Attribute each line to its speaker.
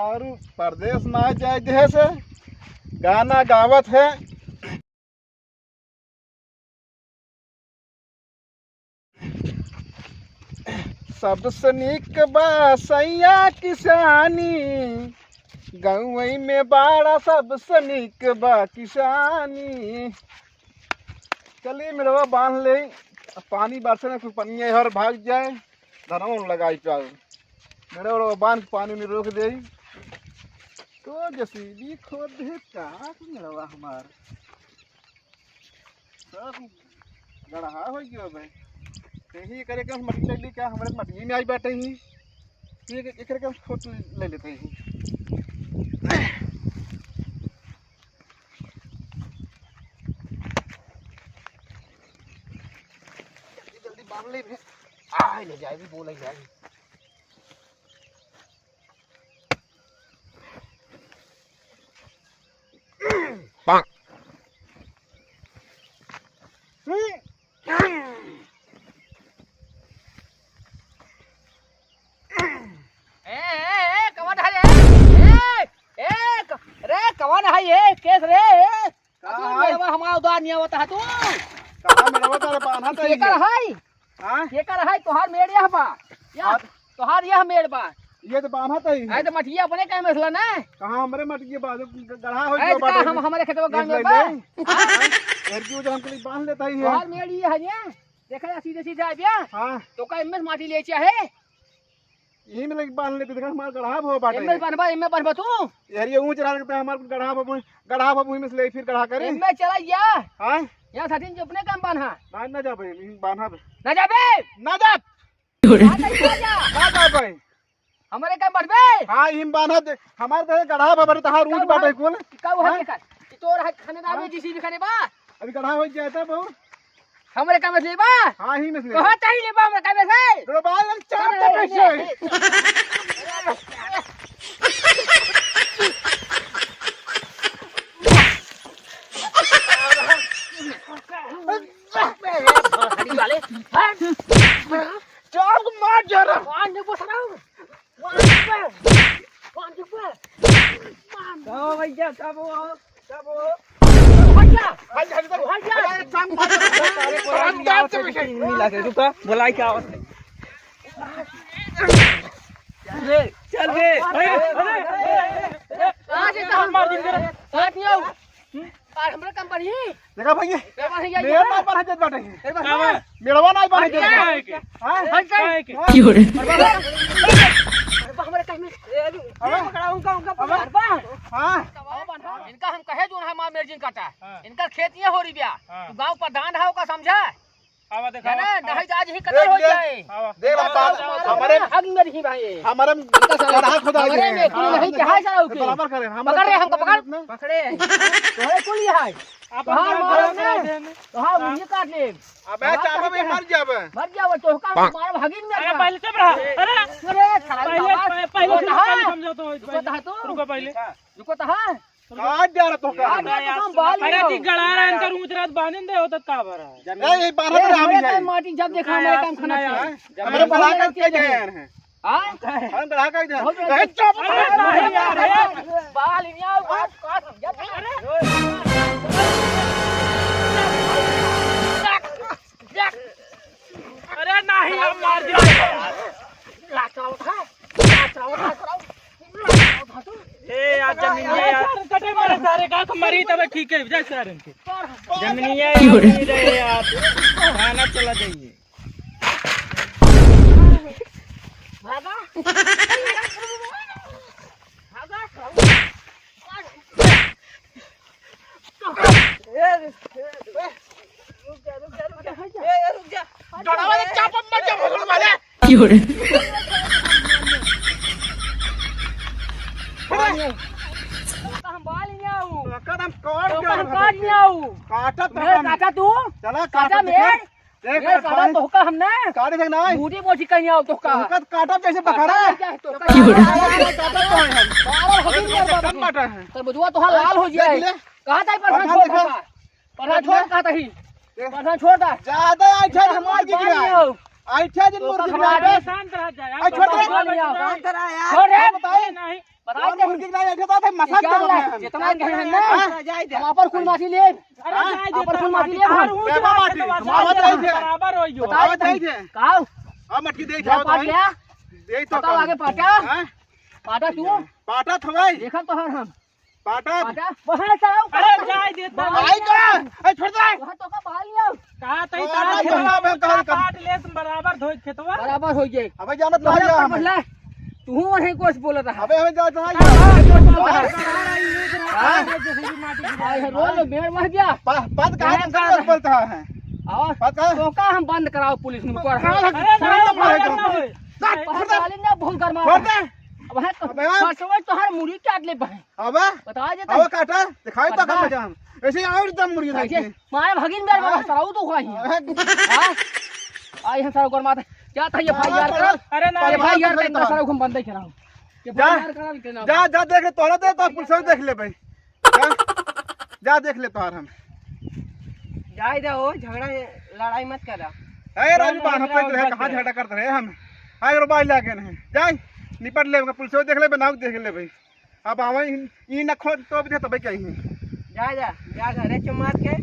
Speaker 1: और परदेश ना जाए देह से गाना गावत है। सबसे निक बा सैया किसानी, गौई में बाड़ा सबसे निक बा किसानी। चलिए मेरा बांध ले, पानी बरसे ना पनिया हर भाग जाए, धनों लगाई चाल मेरे वो बांध पानी में रोक दे तो जसीबी खोद दे का मेरा हमार सब गढ़ा हो गया भाई। यही करे के मट्टी ले ली क्या हमारे मट्टी में आई बैठे ही एक करके खोद ले लेते हैं। जल्दी बांध ले आ ले जाए भी बोल जाए।
Speaker 2: कौन है ये केस रे हमारा उधार नहीं होता है तू
Speaker 1: कहां मेरा बता रे पाना तो
Speaker 2: ये कर है
Speaker 1: हां
Speaker 2: ये कर है तोहार मेड़ यह बा या तोहार यह मेड़ बा
Speaker 1: ये तो बांधा तो ही
Speaker 2: है तो मटिया अपने का मसला ना
Speaker 1: कहां हमरे मटिया बाजू गढ़ा हो
Speaker 2: गया बाटे हम हमारे खेत में गांव में बा
Speaker 1: यार क्यों जो हमको बांध लेता ही है
Speaker 2: तोहार मेड़ ये है ने देखा सीधे सीधे आ गया
Speaker 1: हां
Speaker 2: तो का इनमें माटी ले चाहे
Speaker 1: यही में लग बांध लेते देखा हमारा गढ़ा हो बाटे
Speaker 2: इनमें बनबा तू
Speaker 1: यार ये ऊंच रहा पे हमारा गढ़ा भूमि में से ले फिर गढ़ा करे
Speaker 2: इनमें चला या
Speaker 1: हां
Speaker 2: या साथी जो अपने काम बांधा
Speaker 1: ना जा भाई बांधा
Speaker 2: ना जाबे
Speaker 1: ना जा ना जा भाई
Speaker 2: हमारे काम बढ़बे
Speaker 1: हां हिम बांधा दे हमारे तो गढ़ा भर तहार ऊंच बाटे कोन
Speaker 2: का है कर तोर खाने ना भी जिसी भी खाने बा
Speaker 1: अभी गढ़ा हो जाता बहु
Speaker 2: हमारे काम से बा
Speaker 1: हां ही में से
Speaker 2: कहां ताई ले बा हमारे काम से
Speaker 1: तो बाल चाट पैसे
Speaker 2: वाले
Speaker 1: चाप मार जरा
Speaker 2: कौन ने बसराओ कौन भैया सब बोला क्या चल हमरा कंपनी
Speaker 1: देखा भैया मेरा ना पर हजत बाटे मेड़वा ना पर हजत हां
Speaker 2: क्यों रे हमारे कहीं पकड़ा उनका
Speaker 1: हां
Speaker 2: इनका हम कहे जो है मां मेरजिन काटा इनका खेतियां हो रही बिया तू गांव प्रधान है का समझा
Speaker 1: आवा देखा
Speaker 2: ना दहेज आज ही कतल हो जाए
Speaker 1: देख हमारे
Speaker 2: हक में नहीं भाई
Speaker 1: हमारे गढ़ा खुदा
Speaker 2: हमारे में कोई नहीं कहा सर ओके
Speaker 1: बराबर करें हम
Speaker 2: पकड़ रहे हमको पकड़े तोरे कुल ये है हां मारो ने तो हां मुझे काट ले
Speaker 1: अबे चापा में मर
Speaker 2: जावे तो का मार भागिन में
Speaker 3: अरे पहले चुप रहा अरे
Speaker 2: पहले
Speaker 3: समझो तो
Speaker 2: रुको
Speaker 3: पहले
Speaker 2: तो
Speaker 1: काट दे रहा तो का
Speaker 3: अरे ती गड़ा रहा इनका रूच रात बांधन दे होता का भरा
Speaker 1: ए बांध रहे हम ही
Speaker 2: माटी जब देखा हमारे काम खाना
Speaker 1: हमारे बड़ा का क्या जान है
Speaker 2: हां
Speaker 1: हम गढ़ा का जान चुप
Speaker 2: बाल इनिया काट
Speaker 3: अरे नहीं हम मार दिया
Speaker 2: लाचाओ था
Speaker 3: ए यार जमीनिया यार कटे मेरे सारे का मरी तब ठीक है जा सर इनके जमीनिया यार खाना चला जाइए
Speaker 2: भागा रुक जा
Speaker 1: गढ़ा वाले चापा मर जा भगवान वाले
Speaker 2: क्यों रे हम बाल नहीं आऊ
Speaker 1: कदम काट
Speaker 2: काट नहीं आऊ
Speaker 1: काटा
Speaker 2: काटा तू
Speaker 1: चला
Speaker 2: काटा मेरे देख काटा तो का हमने
Speaker 1: काटे देख ना
Speaker 2: बूटी बोटी कहीं आओ तो का
Speaker 1: काटा कैसे बखाड़ा
Speaker 2: क्यों
Speaker 1: कम बाटा है
Speaker 2: तो बुझवा तो लाल हो जाए कहां था प्रधान छोड़ कहां था ही प्रधान छोड़ दा
Speaker 1: ज्यादा आइठा हमार की गिरा आइठा दिन मुर्गी
Speaker 3: शांत रह जा
Speaker 1: छोड़
Speaker 2: छोड़ रे
Speaker 3: बताए नहीं
Speaker 2: बताओ
Speaker 1: कौन मुर्गी नहीं है तो मसाज
Speaker 2: क्या
Speaker 1: दे
Speaker 2: है जितना कहे हैं ना
Speaker 3: जाए दे
Speaker 2: हम अपन कुल माटी ले
Speaker 3: अरे जाए दे
Speaker 2: अपन कुल माटी ले
Speaker 1: बेबा माटी, आवाज आई थे।
Speaker 3: बराबर हो जो
Speaker 1: आवाज आई थे
Speaker 2: काओ
Speaker 1: आ मटकी दे
Speaker 2: क्या
Speaker 1: खाओ
Speaker 2: पाट
Speaker 1: तो
Speaker 2: लिया
Speaker 1: यही तो
Speaker 2: बताओ आगे पाटा
Speaker 1: हां
Speaker 2: पाटा तू
Speaker 1: पाटा थवाई
Speaker 2: देखा तो हर हम
Speaker 1: पाटा
Speaker 2: पाटा वहां जाओ
Speaker 3: अरे जाए देता
Speaker 1: आई का ए छोड़ दे
Speaker 2: वहां तो का बाल लियो
Speaker 3: कहा तई
Speaker 1: पाटा
Speaker 3: तार
Speaker 1: खेतवा में कहां कर
Speaker 3: काट ले तुम बराबर धोई खेतवा
Speaker 2: बराबर हो जाए
Speaker 1: अबे जानत नहीं है हम
Speaker 2: पहले तू वहीं कुछ बोलत है
Speaker 1: अबे हमें जा जा
Speaker 2: आए है रोज बेर मर गया
Speaker 1: पद कहां कर बोलता है
Speaker 2: और
Speaker 1: पद का
Speaker 2: तो का हम बंद कराओ पुलिस में कर
Speaker 3: अरे
Speaker 2: ना भूल कर मार
Speaker 1: छोड़ दे
Speaker 2: अब है तो तो हर मुड़ी काट ले पाए
Speaker 1: अबे
Speaker 2: बता देता
Speaker 1: अब काटा दिखाई तो कम जाम ऐसे और दम मुर्गी
Speaker 2: ऐसे
Speaker 1: था
Speaker 2: माय भगिन बेर में कराऊ तो खाई हां आई है सारा गोर माता क्या था ये भाई यार कर
Speaker 3: अरे ना
Speaker 2: ये भाई यार इतना सारा घूम बंद ही कराऊं ये
Speaker 1: जा
Speaker 2: भाई यार करा देना
Speaker 1: जा जा देख ले तोरा दे तो पुलिस देख ले भाई जा देख ले तोर हम
Speaker 3: जाए दे ओ झगड़ा लड़ाई मत करा
Speaker 1: ए राजू बाहर पे रहे कहां झगड़ा करते रहे हम आए रो बाई लागे नहीं जाए निपट ले पुलिस देख ले बनाओ देख ले भाई अब आवे ई न खो तो भी तो भाई कहीं
Speaker 3: जा घरे चमार के